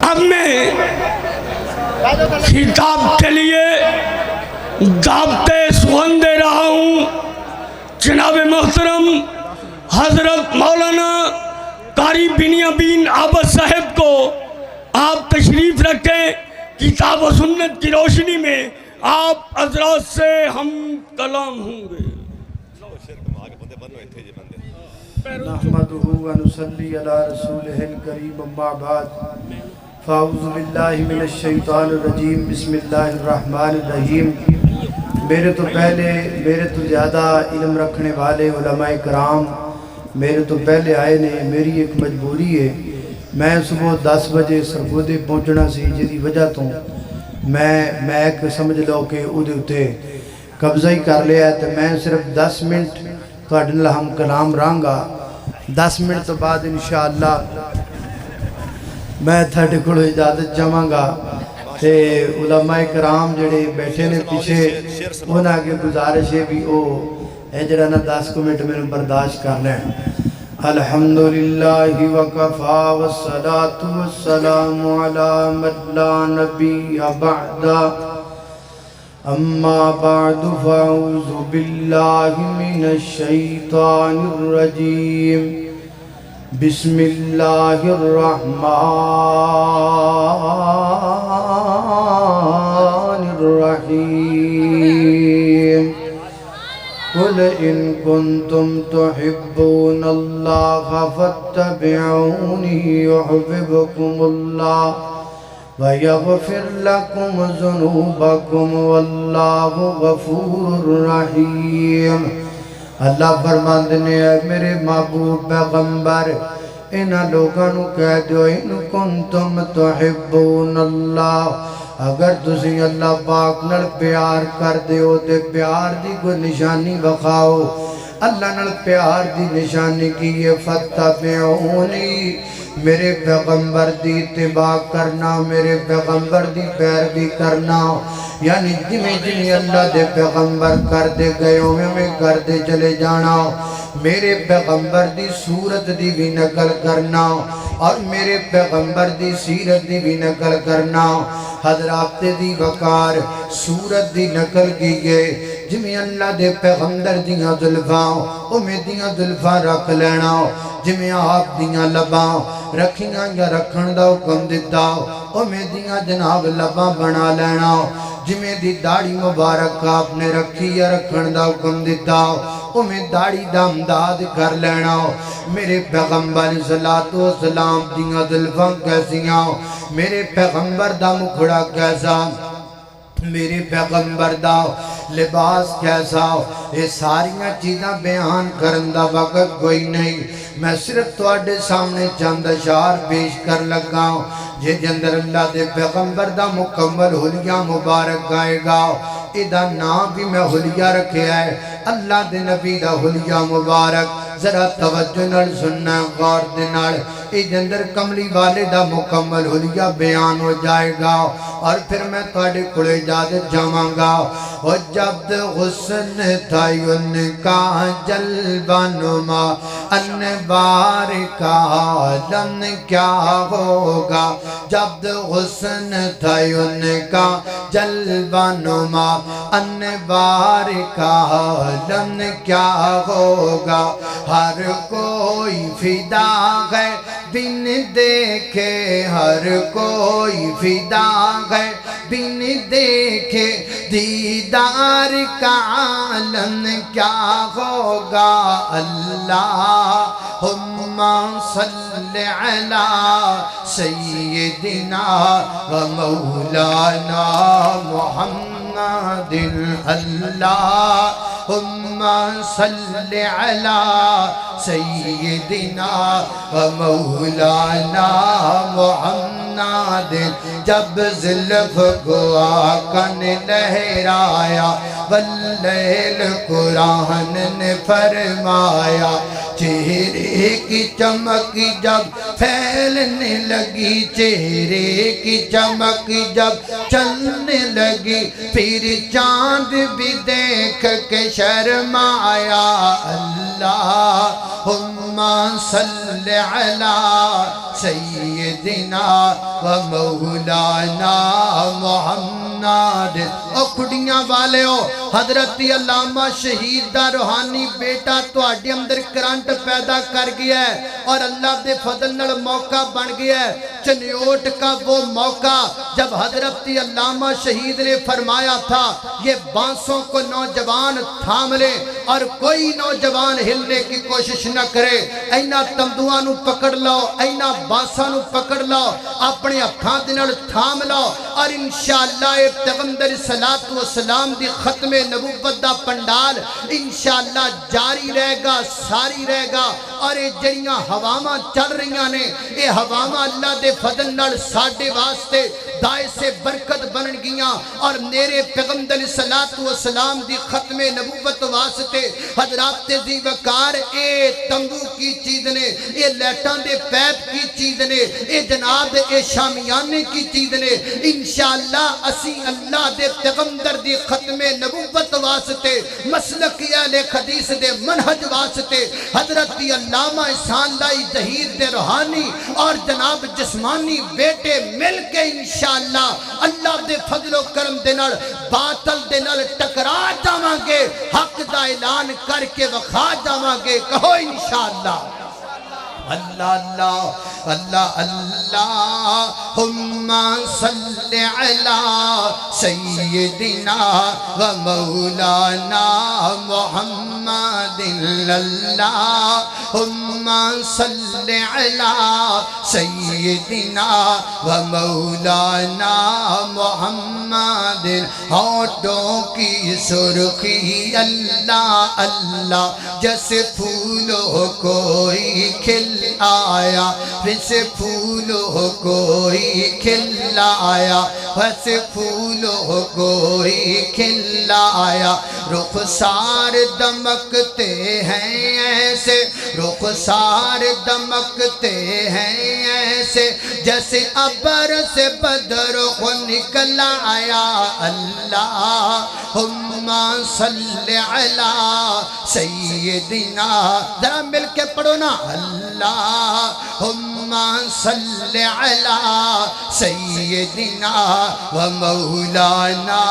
اب میں خطاب کے لیے ضابطے سخن دے رہا ہوں جناب محترم حضرت مولانا قاری بنیامین عابد صاحب کو آپ تشریف رکھیں. کتاب و سنت کی روشنی میں آپ حضرات سے ہم کلام ہوں گے. نحمدہ و نصلی علی رسولہ الکریم اما بعد فاعوذ باللہ من الشیطان الرجیم بسم اللہ الرحمن الرحیم. میرے تو پہلے میرے تو زیادہ علم رکھنے والے علماء کرام میرے تو پہلے آئے نے. میری ایک مجبوری ہے, میں صبح 10 بجے سرگودے پہنچنا سی جی وجہ تو میں ایک سمجھ لو کہ ادھے قبضہ ہی کر لیا ہے. تو میں صرف 10 منٹ تھوڑے نال ہم کلام رہاں گا. 10 منٹ تو بعد انشاءاللہ میں تھوڑے کو اجازت چاہاں گا. تے علماء کرام جڑے بیٹھے نے پیچھے انہاں کے گزارش ہے بھی او اے جڑا نا 10 منٹ میں برداشت کر لیں. الحمدللہ وکفا والصلاة والسلام علی من لا نبی بعد. اما بعد فاعوذ باللہ من الشیطان الرجیم. بسم اللہ الرحمن الرحیم. قل ان کنتم تحبون اللہ فاتبعونی یحببکم اللہ وَيَغْفِرْ لَكُمْ ذُنُوبَكُمْ وَاللَّهُ غَفُورٌ رَحِيمٌ. اللہ فرماندے نے اے میرے محبوب پیغمبر انہاں لوگاں نو کہہ دیو ان کنتم تحبون اللہ, اگر تسی اللہ پاک نال پیار کر دیو تے پیار دی کوئی نشانی بخاؤ. اللہ نال پیار دی نشانی کی یہ فاتبعونی, میرے پیغمبر دی اتباع کرنا, میرے پیغمبر دی پیروی کرنا. یعنی جنہیں اللہ دے پیغمبر کر دے گئے ہمیں کر دے چلے جانا. میرے پیغمبر دی صورت دی بھی نقل کرنا اور میرے پیغمبر دی سیرت دی بھی نقل کرنا. حضرات دی وقار صورت دی نقل کی گئے جمیں اللہ دے پیغمبر دیاں ظلفاں میں دیاں ظلفاں رکھ لینا, جمیں آپ دیاں لباں رکھیاں یا رکھن دا حکم دیتا میں دیاں جناب لباں بنا لینا. جمیں دی داڑھی مبارک آپ نے رکھی یا رکھن دا حکم دیتا میں داڑھی دا امداد کر لینا. میرے پیغمبر صلی اللہ علیہ وسلم دیاں ظلفاں کیسیاں, میرے پیغمبر دا مکھڑا کیسا, میرے پیغمبر دا لباس کیسا, یہ ساریاں چیزاں بیان کرن دا وقت کوئی نہیں. میں صرف تواڈے سامنے چند اشعار پیش کر لگا جے جندر اللہ دے پیغمبر دا مکمل حلیہ مبارک گائے گا. ایدہ نام بھی میں حلیہ رکھے ہے, اللہ دے نبی دا حلیہ مبارک. ذرا توجہ نال سننا غور دے نال, اے جندر کملی والے دا مکمل حلیہ بیان ہو جائے گا اور پھر میں تواڈے کول اجازت جاواں گا. اور جب حسن تھا ان کا جلوہ نما انوار کا عالم کیا ہوگا. جب حسن تھا ان کا جلوہ نما انوار کا عالم کیا ہوگا. ہر کوئی فدا ہے بن دیکھے, ہر کوئی فدا ہے بن دیکھے دیدار کا عالم کیا ہوگا. اللہم صلی علی سیدنا و مولانا محمد. اللہم صلی علی سیدنا و مولانا محمد. جب زلف کو آقا نے لہرایا واللیل قرآن نے فرمایا, چہرے کی چمک جب پھیلنے لگی، چہرے کی چمک جب چلنے لگی، پھر چاند بھی دیکھ کے شرمایا۔ اللہم صلی علی سیدنا و مولانا محمد۔ او کھڑیاں والے ہو، حضرت علامہ شہید دا روحانی بیٹا تواڈے اندر کرنٹ پیدا کر گیا ہے، اور اللہ دے فضل نال موقع بن گیا ہے۔ چنیوٹ کا وہ موقع جب حضرت علامہ شہید نے فرمایا تھا یہ بانسوں کو نوجوان تھام لے اور کوئی نوجوان ہلنے کی کوشش نہ کرے، اینا تندوان نو پکڑ لو، اینا بانساں نو پکڑ لو، اپنے ہتھاں دے نال تھام لو، اور انشاءاللہ پیغمبر صلاۃ و سلام دی ختم نبوت دا پنڈال انشاءاللہ جاری رہے گا، ساری رہے گا۔ اور یہ جڑیاں ہواواں چل رہیاں نے، یہ ہواواں اللہ دے فضل نال ساڈے واسطے باعث برکت بن گیاں، اور میرے پیغمبر صلاۃ و سلام دی ختم نبوت واسطے حضرات ذی وقار اے تنبو کی چیز نے، اے لیٹاں دے پیپ کی چیز نے، اے جناب اے شامیانے کی چیز نے۔ انشاءاللہ اسی اللہ دے پیغمبر دی ختم نبوت واسطے، مسلک اہل حدیث دے منہج واسطے حضرت علامہ احسان اللہ ظہیر دے روحانی اور جناب جسمانی بیٹے مل کے انشاءاللہ اللہ دے فضل و کرم دے نال باطل دے نال ٹکرا جاواں گے، حق دا اعلان کر کے وکھا جاواں گے۔ کہو انشاءاللہ۔ اللہ اللہ اللہ اللہم صلی علی سیدنا و مولانا محمد۔ اللہم صلی علی سیدنا و مولانا محمد۔ ہونٹوں کی سرخی اللہ اللہ جیسے پھولوں کوئی کھل آیا، ویسے پھولوں کوئی کھل آیا، ویسے پھولوں کوئی کھل آیا۔ رخسار دمکتے ہیں ایسے، رخسار دمکتے ہیں ایسے جیسے ابر سے بدر کو نکل آیا۔ اللہم صلی علی سیدنا، ذرا مل کے پڑھو نا، اللہم صلی علی سیدنا و مولانا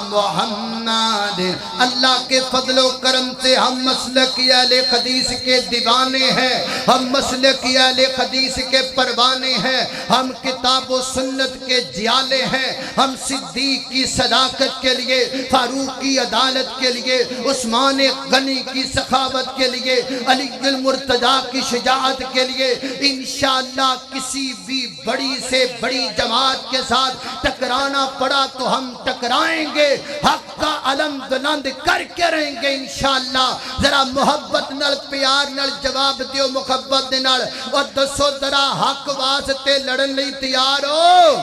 محمد۔ اللہ کے فضل و کرم سے ہم مسلک اہل حدیث کے دیوانے ہیں، ہم مسلک اہل حدیث کے پروانے ہیں، ہم کتاب و سنت کے جیالے ہیں، ہم صدیق کی صداقت کے لیے، فاروق کی عدالت کے لیے، عثمان غنی کی سخاوت کے لیے، علی المرتضیٰ کی شجاعت کے لیے انشاءاللہ کسی بھی بڑی سے بڑی جماعت کے ساتھ ٹکرانا پڑا تو ہم ٹکرائیں گے، حق کا علم بلند کر کے رہیں گے انشاءاللہ۔ ذرا محبت نال پیار نال جواب دیو، محبت نال، اور دسو ذرا حق واسطے لڑن لئی تیار ہو؟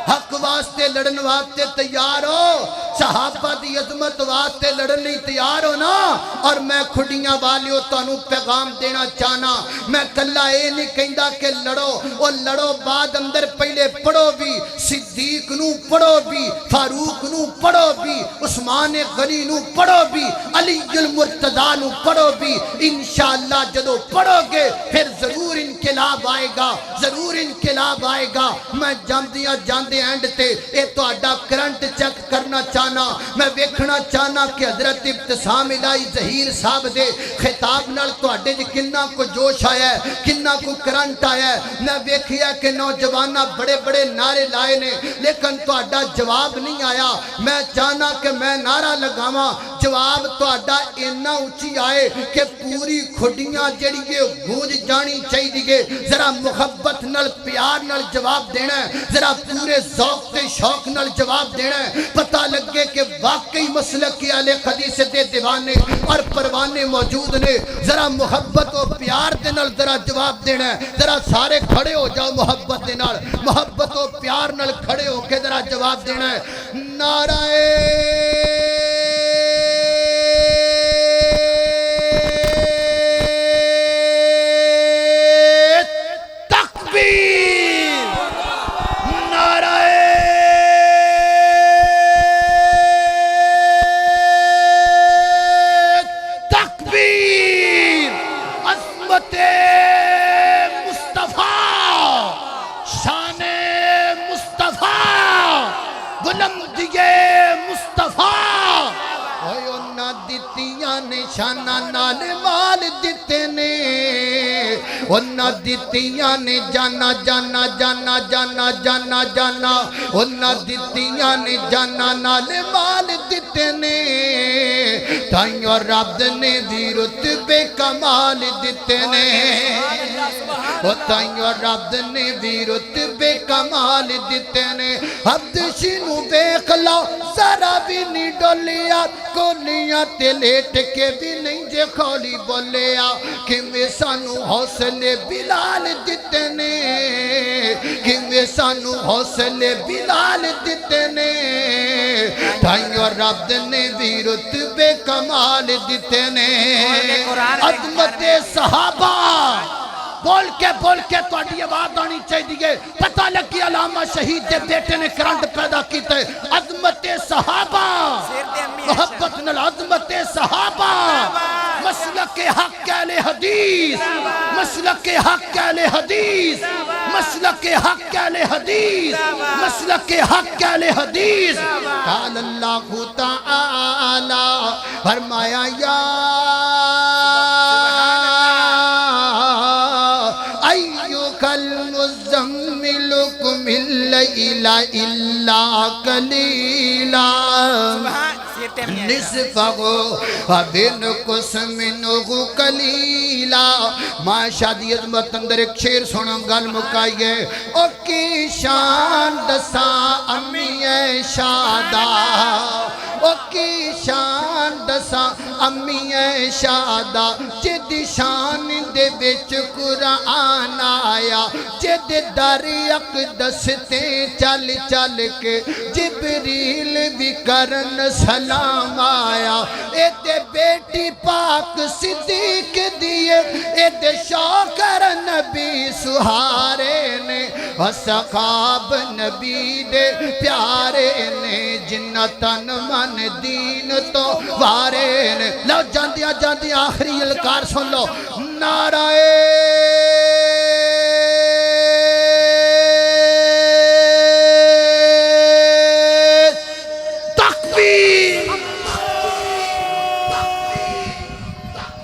حق واسطے لڑن واسطے تیار ہو؟ صحابہ دی عظمت واسطے لڑن لئی تیار ہو نا؟ اور میں کھڑیاں والیوں تانوں پیغام دینا چاہنا، میں کلا اے نہیں کہندا کہ لڑو، اور لڑو بعد اندر پہلے پڑھو بھی، صدیق نو پڑھو بھی، فاروق نو پڑھو بھی، عثمان غنی نو پڑھو بھی، علی المرتضیٰ نو پڑھو بھی۔ انشاءاللہ جدو پڑھو گے پھر ضرور انقلاب آئے گا، ضرور انقلاب آئے گا۔ میں جاندیاں جاندے اینڈ تے اے تو اڈا کرنٹ چیک کرنا چاہنا، میں ویکھنا چاہنا کہ حضرت ابتسام الہی ظہیر صاحب دے خطاب نال تو اڈے جی کنہ کو جوش آیا ہے، کنہ کو کرنٹ آیا ہے۔ میں ویکھیا کہ نوجوانہ بڑے بڑے نعرے لائے نے لیکن تو اڈا جواب نہیں آیا۔ میں چاہنا کہ میں نعرہ لگاواں، جواب تو اڈا اینا اونچی آئے کہ پوری کھڑیاں جڑیے گونج جانی چاہیے۔ ذرا محبت نال پیار نال جواب دینا ہے، ذرا پورے ذوق تے شوق نال جواب دینا ہے، پتہ لگے کہ واقعی مسلک اہل حدیث دے دیوانے اور پروانے موجود نے۔ ذرا محبت و پیار دے نال ذرا جواب دینا ہے، ذرا سارے کھڑے ہو جاؤ محبت دے نال، محبت و پیار نال کھڑے ہو کے ذرا جواب دینا ہے۔ نعرہ دتیاں نے شانہ نال مال دیتے نے انہاں دتیاں نے جانا جانا جانا جانا جانا جانا انہاں دتیاں نے جانا نال مال دیتے نے تائیوں رب نے بھی رتبے کمال دیتے نے تائیوں رب نے بھی رتبے کمال دیتے نے عبد شنو بیک لو ذرا بھی نہیں ڈولیا کولیاں تے لیٹ کے بھی نہیں جے کھولی بولیا کہ میں سانو حوصلے بلال دیتے نے کہ میں سانو حوصلے بلال دیتے نے تائیوں رب نے بھی رتبے کمال دیتے نے عظمت صحابہ بول کے تو اڈی آواز آنی چاہیے پتہ لگی علامہ شہید دے بیٹے نے کرنٹ پیدا کیتے عظمت صحابہ محبت نال عظمت صحابہ مسلک حق اہل حدیث مسلک حق اہل حدیث مسلک حق اہل حدیث مسلک حق اہل حدیث قال اللہ تعالی فرمایا یا المزمل قم اللیل الا قلیلا نصفہ وانقص منہ قلیلا ماں شادی عظمت اندر ایک شعر سنا گل مکائیے او کی شان دساں امی شادا او کی شان دساں امی شادا جد شان دے بچ قرآن آیا جد در اقدس تے چل چل کے جبریل بھی کرن سلام آیا اے تے بیٹی پاک صدیق دیئے اے تے شوکر نبی سہارے نے وصحاب نبی دے پیارے نے جنتن من دین تو وارے نے لو جاندیاں جاندیاں آخری الکار سن لو نعرہ